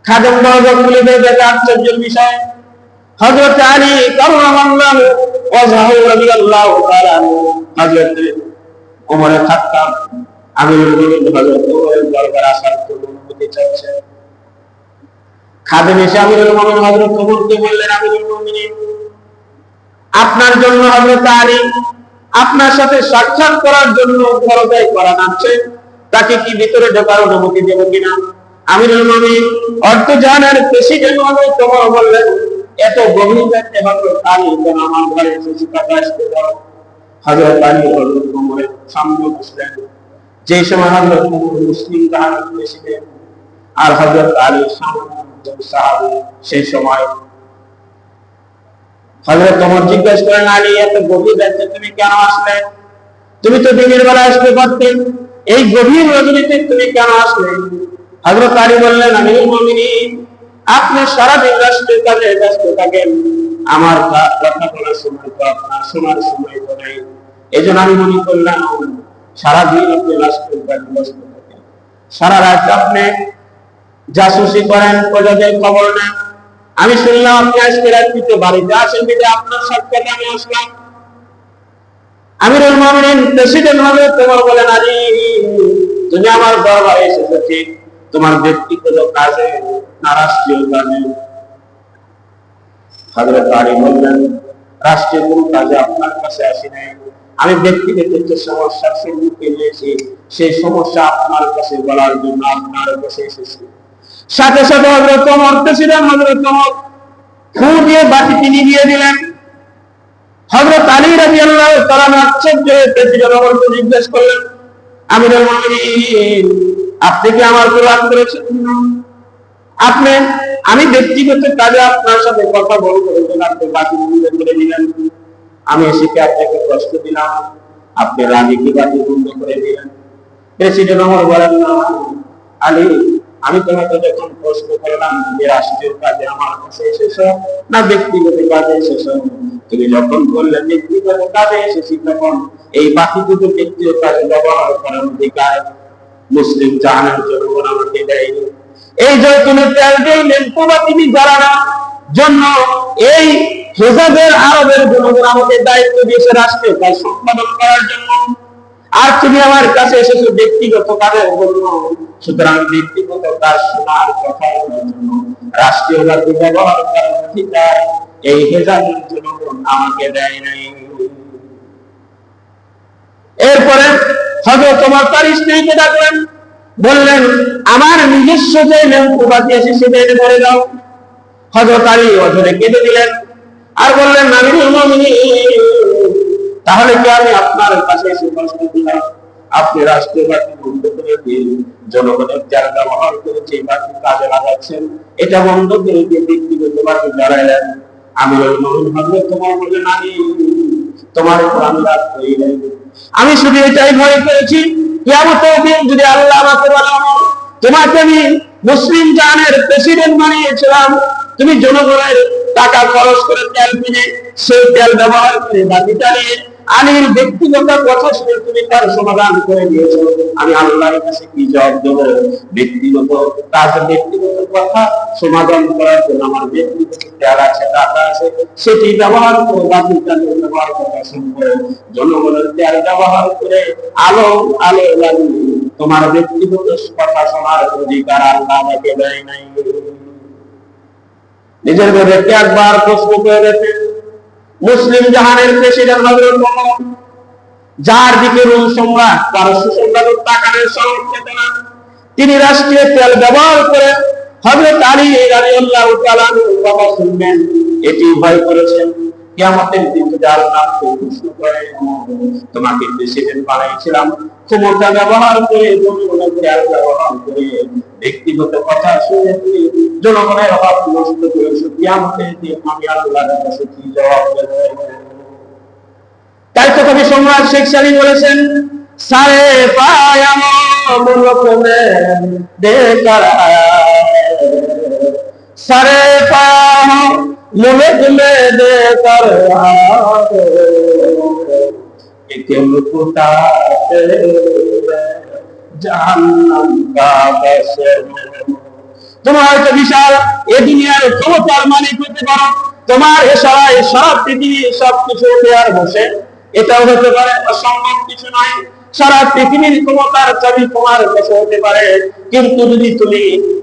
খাদেম দরজা খুলে দেয়, দেখে আশ্চর্যের বিষয় হযরত আলী কাররামাল্লাহু ওয়াজহাহু রাদিয়াল্লাহু তাআলা আনহু হযরত ওমরের খাত্তাব আমিরুল মুমিনিন হযরত ওমরের দরবারে আসার জন্য অনুমতি চাচ্ছে। খাদেম এসে আমিরুল মুমিনিন হযরত ওমরকে বললেন, আমিরুল মুমিনিন, আপনার জন্য হযরত আলী আপনার সাথে সাক্ষাৎ করার জন্য দরজায় করা নাচছে, তাকে কি ভিতরে ঢোকার অনুমতি দেব কিনা? আমিরুল মুমিনিন অর্থজানের প্রেসিডেন্ট হযরত ওমর বললেন, এত গভীর রাতে হযরত আলী কেন আমার ঘরে এসে কথা আসতে দাও? হযরত আলী হযরত ওমরের সামনে বসলেন। যে সময় হযরত ওমর মুসলিম জাহানের প্রেসিডেন্ট আর হযরত আলী সামনে সাহাবী, সেই সময় হযরত ওমর জিজ্ঞেস করেন, আলী এত গভীর রাতে তুমি কেন আসলে? তুমি তো দিনের বেলা আসতে পারতে, এই গভীর রজনীতে তুমি কেন আসলে? হযরত আলী বললেন, আমিরুল মুমিনিন, আপনি সারাদিন রাষ্ট্রের কাজে ব্যস্ত থাকেন, আমার কথা বলার সময় তো আপনার শোনার সময় তো নেই। এই জন্য আমি মনে করলাম সারাদিন আপনি রাষ্ট্রের কাজে ব্যস্ত থাকেন, সারা রাত আপনি জাসুসি করেন, প্রজাদের খবর নেন। আমি শুনলাম আপনি আজকে রাত্রিতে বাড়িতে আসেন, বিধে আপনার সাক্ষাৎে আমি আসলাম। আমিরুল মুমিনিন প্রেসিডেন্ট হযরত ওমর বলেন, আলী তুমি আমার দরবারে এসেছো ঠিক, তোমার ব্যক্তিগত কাজে না রাষ্ট্রীয় কাজে? হযরত আলী বললেন, রাষ্ট্রীয় কোন কাজে আপনার কাছে আসি নাই, আমি ব্যক্তিগত যে সমস্যার সম্মুখীন হয়েছি সেই সমস্যা আপনার কাছে বলার জন্য আপনার কাছে এসেছি। সাথে সাথে হযরত ওমর প্রেসিডেন্ট হযরত ওমর ফু দিয়ে বাতিটি নিভিয়ে দিলেন। হযরত আলী রাদিয়াল্লাহু তাআলা আশ্চর্য হয়ে প্রেসিডেন্ট ওমরকে জিজ্ঞেস করলেন, আমিরুল মুমিনিন, আপনি কি আমার গোলাম করেছেন? আপনি আমি ব্যক্তিগত কাজে আপনার সাথে কথা বলবো, আপনি বাতি বন্ধ করে দিলেন। আমি এসে আপনাকে প্রশ্ন দিলাম, আপনি রাগে কি বাতি বন্ধ করে দিলেন? প্রেসিডেন্ট ওমর বলেন, আলী আমি তোমাকে যখন প্রশ্ন করলাম যে রাষ্ট্রীয় কাজে আমার কাছে এসেছো না ব্যক্তিগত কাজে এসেছো, তুমি যখন বললে ব্যক্তিগত কাজে এসেছি, তখন এই বাকি দুটো ব্যক্তিগত কাজে ব্যবহার করার অধিকার মুসলিম জাহানের জনগণ আমাকে দেয়নি। এই যে তুমি তেল দিলেন প্রবাসী যারা না জন্য এই হেজাবের আরবের জনগণ আমাকে দায়িত্ব দিয়েছে রাষ্ট্রীয় কাজ সম্পাদন করার জন্য, আর তুমি আমার কাছে এসেছো ব্যক্তিগত কাজের জন্য। সুতরাং ব্যক্তিগত কাজ শোনার কথা জন্য রাষ্ট্রীয় কাজে ব্যবহার করার অধিকার এই হেজাবের জনগণ আমাকে দেয় নাই। এরপরে হযরত ওমর তার স্ত্রীকে ডাকলেন, বললেন, আমার নিজস্ব যে প্রবাসী আছে সেটা এনে ধরে দাও। হযরত আলী অঝরে কেঁদে দিলেন আর বললেন, আমিরুল মুমিনিন, তাহলে কি আমি আপনার কাছে এসে প্রশ্ন দিলাম, আপনি রাষ্ট্রীয় বাতি বন্ধ করে দিয়ে জনগণের যারা ব্যবহার করেছে বাতি কাজে লাগাচ্ছেন, এটা বন্ধ করে দিয়ে ব্যক্তিগত বাতি জ্বালাইলেন। আমিরুল মুমিনিন হযরত ওমর বললেন, আলী তোমার উপর আমি রাগ করি নাই, আমি শুধু এটাই ভয় করেছি কিয়ামতের দিন যদি আল্লাহ আমাকে বলেন তোমাকে আমি মুসলিম জাহানের প্রেসিডেন্ট বানিয়েছিলাম, তুমি জনগণের টাকা খরচ করে তেল কিনে সেই তেল ব্যবহার করে বাতি জ্বালিয়ে আলীর ব্যক্তিগত কথা শুনে তুমি তার সমাধান করে দিয়েছো, আমি আল্লাহর কাছে কি জবাব দেব? ব্যক্তিগত কাজ, ব্যক্তিগত কথা সমাধান করার জন্য আমার ব্যক্তিগত তেল আছে, টাকা আছে, সেটি ব্যবহার করে বাতি জ্বালিয়ে ব্যবহার করা সম্ভব। জনগণের তেল ব্যবহার করে আলো আলো লাগিয়ে তোমার ব্যক্তিগত কথা শোনার অধিকার আল্লাহ আমাকে দেয় নাই। নিজের ব্যাপারে একবার প্রশ্ন করে দেখেন, মুসলিম জাহানের প্রেসিডেন্ট হযরত ওমর, যার দিকে রোম সম্রাট পারস্য সম্রাট তাকানের সংকেত না, তিনি রাষ্ট্রীয় তেল ব্যবহার করে হযরত আলী রাদিয়াল্লাহু তাআলা কথা শুনবেন, এটি ভয় করেছেন কিয়ামতের দিন যদি আল্লাহ প্রশ্ন করে, তোমাকে প্রেসিডেন্ট বানিয়েছিলাম ক্ষমতা ব্যবহার করে, জনগণের তেল ব্যবহার করে, ব্যক্তিগত কথা শুনে তুমি জনগণের অভাব নষ্ট করেছো, কিয়ামতের দিন আমি আল্লাহর কাছে কি জবাব দেব? তাই তো কবি সম্রাট শেখ সালিম বলেছেন, সারে পায়াম মুলক মে দেকর সারে পায়াম মুলক মে দেকর একে মুকুটাতে জাহান্নাম কা বসে তোমার হয়তো বিশাল এ দুনিয়ার ক্ষমতার মালিক হতে পারো, তোমার সারা পৃথিবী সবকিছু আর বসে, এটাও হতে পারে, অসম্ভব কিছু নয়। সারা পৃথিবীর ক্ষমতার চাবি তোমার কাছে হতে পারে, কিন্তু যদি তুমি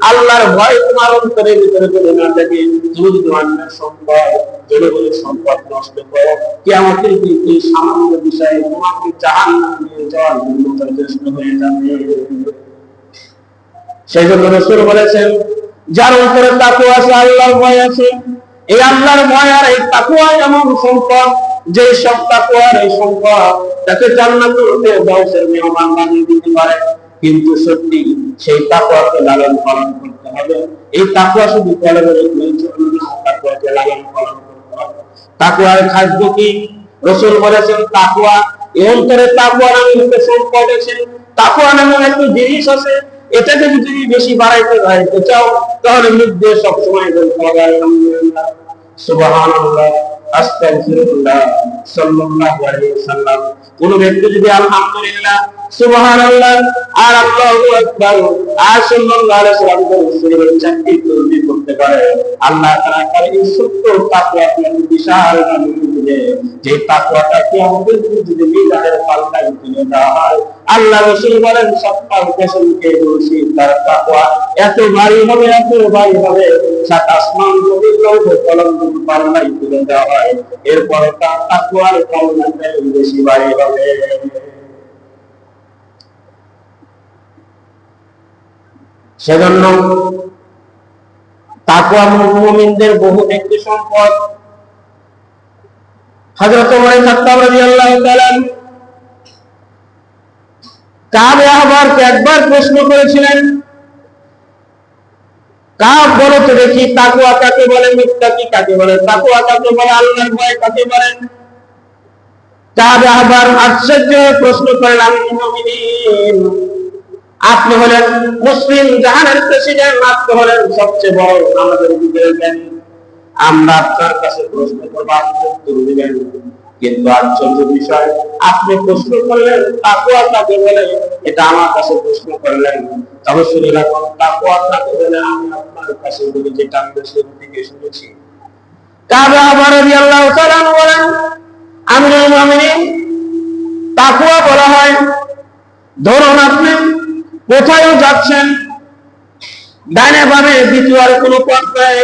আল্লাহর ভয় তোমার অন্তরের ভিতরে যদি না থাকে, তুমি যদি অন্যের সম্পদ জনগণের সম্পদ নষ্ট করো, কিয়ামতের দিন এই সামান্য বিষয়ে তোমাকে জাহান্নামে নিয়ে যাওয়ার জন্য যথেষ্ট হয়ে যাবে। সেই জন্য রাসূল বলেছেন, যার অন্তরে তাকওয়া আছে, আল্লাহর ভয় আছে, এই আল্লাহর ভয় আর এই তাকওয়া এমন সম্পদ, যে সব তাকওয়ার এই সম্পদ তাকে জান্নাতের দাওসের মেহমান বানিয়ে দিতে পারে। কিন্তু সত্যি সেই তাকওয়াকে লালন পালন করতে হবে। এই তাকওয়া শুধু বলে বলে চলবে না, তাকওয়াকে লালন পালন করতে হবে। তাকওয়ার খাদ্য কি? রাসূল বলেছেন, তাকওয়া এই অন্তরে তাকওয়া নামে একটা সম্পদ আছে, তাকওয়া নামে একটা জিনিস আছে, এটাকে যদি বেশি বাড়াইতে চাও, তাহলে মুখ দিয়ে সবসময় বলতে হবে আলহামদুলিল্লাহ, সুবহানাল্লাহ, আস্তাগফিরুল্লাহ, সাল্লাল্লাহু আলাইহি ওয়াসাল্লাম। কোন ব্যক্তি যদি আলহামদুলিল্লাহ, সুবহানাল্লাহ আর আল্লাহু আকবার আর সাল্লাল্লাহু আলাইহি ওয়াসাল্লাম শরীরের চারটি তাসবিহ করতে পারে, আল্লাহ তাআলা তার এই ছোট্ট তাকওয়াকে বিশাল নামে দিবে। যে তাকওয়াটা কিয়ামতের দিন যদি মিজানের পাল্লায় তুলে দেওয়া হয়, আল্লাহ রাসূল বলেন, সত্তর বছরকে বলছি তার তাকওয়া এত ভারী হবে, এত ভারী হবে, সাত আসমান জমিন লৌহ কলম পাল্লায় তুলে দেওয়া হয়, এরপরে তার তাকওয়ার পাল্লাটা বেশি ভারী হবে। সেজন্য তাকওয়া মুমিনদের বহু একটি সম্পদ। হযরত ওমর ইবনে খাত্তাব রাদিয়াল্লাহু তাআলা কাব আহবারকে একবার প্রশ্ন করেছিলেন, কাব বলো তো দেখি, তাকওয়া কাকে বলে, মুত্তাকি কাকে বলে, তাকওয়া কাকে বলে, আল্লাহর ভয় কাকে বলে? কাব আহবার আশ্চর্য প্রশ্ন করেন, আমিরুল মুমিনিন, আপনি হলেন মুসলিম জাহানের প্রেসিডেন্ট, আপনি হলেন সবচেয়ে বড় আমাদের ভিতরে জ্ঞানী, আমরা আপনার কাছে প্রশ্ন করব, আপনি উত্তর দিবেন। কিন্তু আশ্চর্য বিষয়, আপনি প্রশ্ন করলেন তাকওয়া কাকে বলে, এটা আমার কাছে প্রশ্ন করলেন, তবে শুনে রাখুন, তাকওয়া কাকে বলে আমি আপনার কাছে বলি, যেটা আমি রাসূল থেকে শুনেছি। কাব আহবার রাদিয়াল্লাহু তাআলা বলেন, আমিরুল মুমিনিন, তাকওয়া বলা হয়, ধরুন আপনি কোথায় যাচ্ছেন, ডানে বামে দ্বিতীয় আর কোনো পথ নাই,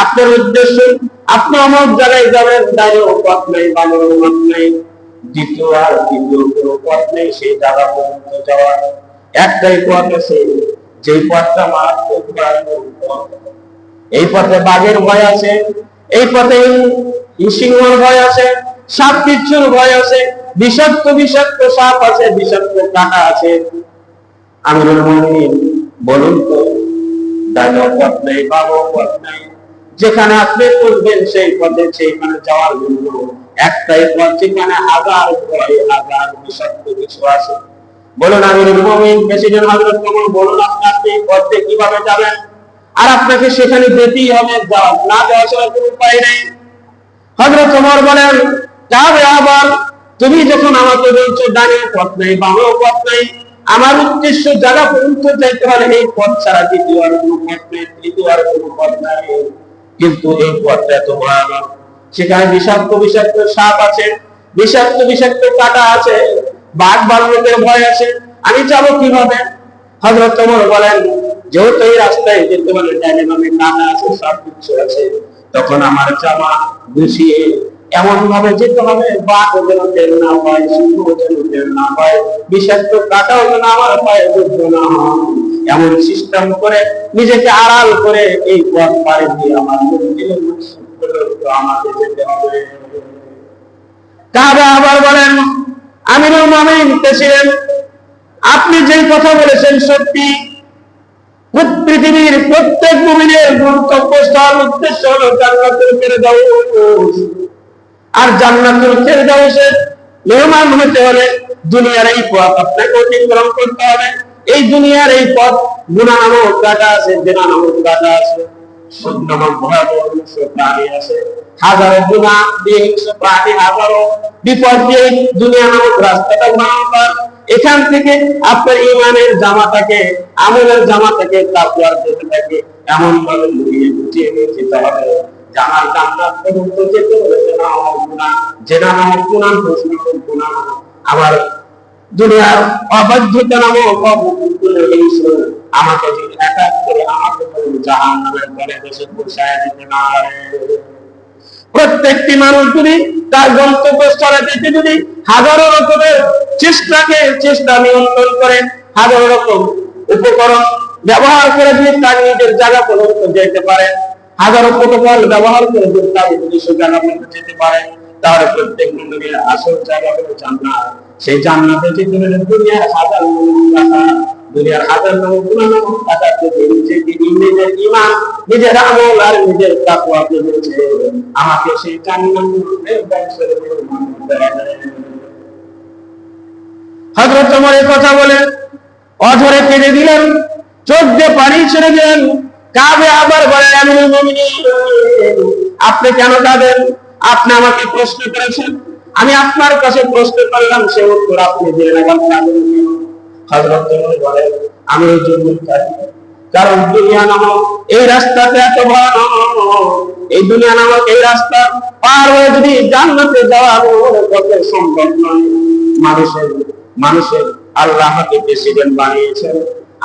আপনার উদ্দেশ্য আপনি অমুক জায়গায় যাবেন, ডানেও পথ নেই, বামেও পথ নেই, দ্বিতীয় আর তৃতীয় কোনো পথ নেই, সেই জায়গা পর্যন্ত যাওয়ার একটাই পথ আছে, যে পথটা মারাত্মক ভয়ানক পথ। এই পথে বাঘের ভয় আছে, এই পথে সিংহর ভয় আছে, সাপ বিচ্ছুর ভয় আছে, বিষাক্ত বিষাক্ত সাপ আছে, বিষাক্ত কাঁটা আছে। আমিরুল মুমিনিন, বলুন তো, ডানেও পথ নেই, বামেও পথ নেই, যেখানে আপনি করবেন সেই পথে সেইখানে যাওয়ার জন্য একটাই পথ, যেখানে হাজার ভয়, হাজার বিষাক্ত কিছু আছে। বলুন আমিরুল মুমিনিন প্রেসিডেন্ট হযরত ওমর, বলুন আপনি এই পথে কিভাবে যাবেন? আর আপনাকে সেখানে যেতেই হবে, না যাওয়া ছাড়া কোনো উপায় নেই। হযরত ওমর বলেন, যাবে আবার, তুমি যখন আমাকে বলছো ডানে পথ নেই, বামেও পথ নেই, আমার উদ্দেশ্য জায়গা পর্যন্ত যাইতে হলে এই পথ ছাড়া দ্বিতীয় আর কোনো পথ নেই, তৃতীয় আর কোনো পথ নাই। কিন্তু এই পথটা এত ভয়ানক, সেখানে বিষাক্ত বিষাক্ত সাপ আছে, বিষাক্ত বিষাক্ত কাঁটা আছে, বাঘ ভাল্লুকের ভয় আছে, আমি যাবো কিভাবে? হযরত ওমর বলেন, যেহেতু এই রাস্তায় যেতে হলে ডানে বামে কাঁটা আছে, সাপ কিছু আছে, তখন আমার জামা গুছিয়ে এমন ভাবে যেতে হবে, বাঘ যেন টের না পায়, সিংহ যেন টের না পায়, বিষাক্ত কাঁটাও যেন আমার পায়ে যুদ্ধ না হয়, এমন সিস্টেম করে নিজেকে আড়াল করে এই পথ পাড়ি দিয়ে আমার মন্দিরের পর্যন্ত আমাকে যেতে হবে। কাব আবার বলেন, আমিরুল মুমিনিন প্রেসিডেন্ট, আপনি যেই কথা বলেছেন সত্যি, পৃথিবীর প্রত্যেক মুমিনের গন্তব্যস্থল উদ্দেশ্য হলো জান্নাতুল ফেরদাউস, আর জান্নাতুল ফেরদাউসের মেহমান হতে হলে দুনিয়ার এই পথ আপনাকে অতিক্রম করতে হবে। এই দুনিয়ার এই পথ গুনাহ নামক কাঁটা আছে, জিনা নামক কাঁটা আছে, সুদ নামক ভয়াবহ প্রাণী আছে, হাজারো গুনাহ দিয়ে প্রাণী, হাজারো বিপদ দিয়ে দুনিয়া নামক রাস্তাটা ভয়ঙ্কর। এখান থেকে আপনার ইমানের জামাটাকে, আমলের জামাটাকে তাকওয়ার জামাটাকে এমন ভাবে লুকিয়ে গুটিয়ে যেতে হবে যে আমার জান্নাত পর্যন্ত যেতে হলে জেনা নামক গুনাহ, আমার দুনিয়ার অবাধ্যতা নামক আমাকে যদি অ্যাটাক করে আমাকে জাহান্নামের তলে দেশে পৌঁছায় দিতে না পারে। প্রত্যেকটি মানুষ যদি তার গন্তব্যস্থলে যেতে যদি হাজারো রকমের চেষ্টা নিয়ন্ত্রণ করে, হাজারো রকম উপকরণ ব্যবহার করে যদি তার নিজের জায়গা পর্যন্ত যেতে পারে, হাজারো প্রোটোকল ব্যবহার করে যদি তার নিজস্ব জায়গা পর্যন্ত যেতে পারে, তাহলে প্রত্যেক মুমিনের আসল জায়গা হলো জান্নাত। সেই জান্নাতে যেতে হলে দুনিয়ার হাজার টাকা থেকে নিজের ঈমান, নিজের আমল আর নিজের তাকওয়া পেয়েছে, আমাকে সেই জান্নাতের ব্যবসায় হযরত ওমর এই কথা বলে অঝরে কেঁদে দিলেন, চোখ দিয়ে পানি ছেড়ে দিলেন। কাবে আবার বলেন, আমিরুল মুমিনিন, আপনি কেন কাঁদেন? আপনি আমাকে প্রশ্ন করেছেন, আমি আপনার কাছে প্রশ্ন করলাম, সে উত্তর আপনি দিলেন, এখন কাঁদেন কেন? হযরত ওমর বলেন, আমি এই জন্য কাঁদি কারণ দুনিয়া নামক এই রাস্তাতে এত ভয়ানক, এই দুনিয়া নামক এই রাস্তা পার হয়ে যদি জান্নাতে যাওয়া আমার পক্ষে সম্ভব নয়। মানুষের আল্লাহ আমাকে প্রেসিডেন্ট বানিয়েছেন,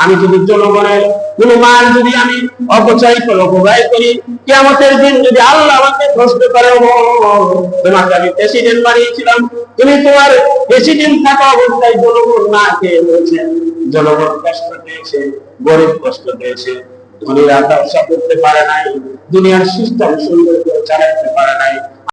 আমি যদি জনগণের কোন মাল যদি আমি অপচয় করে অপব্যয় করি, কিয়ামতের দিন যদি আল্লাহ আমাকে প্রশ্ন করে, তোমাকে আমি প্রেসিডেন্ট বানিয়েছিলাম, তুমি তোমার প্রেসিডেন্ট থাকা অবস্থায় জনগণ না খেয়ে রয়েছে, জনগণ কষ্ট পেয়েছে, গরিব কষ্ট পেয়েছে, ধনীরা ব্যবসা করতে পারে নাই, দুনিয়ার সিস্টেম সুন্দর করে চালাতে পারে নাই,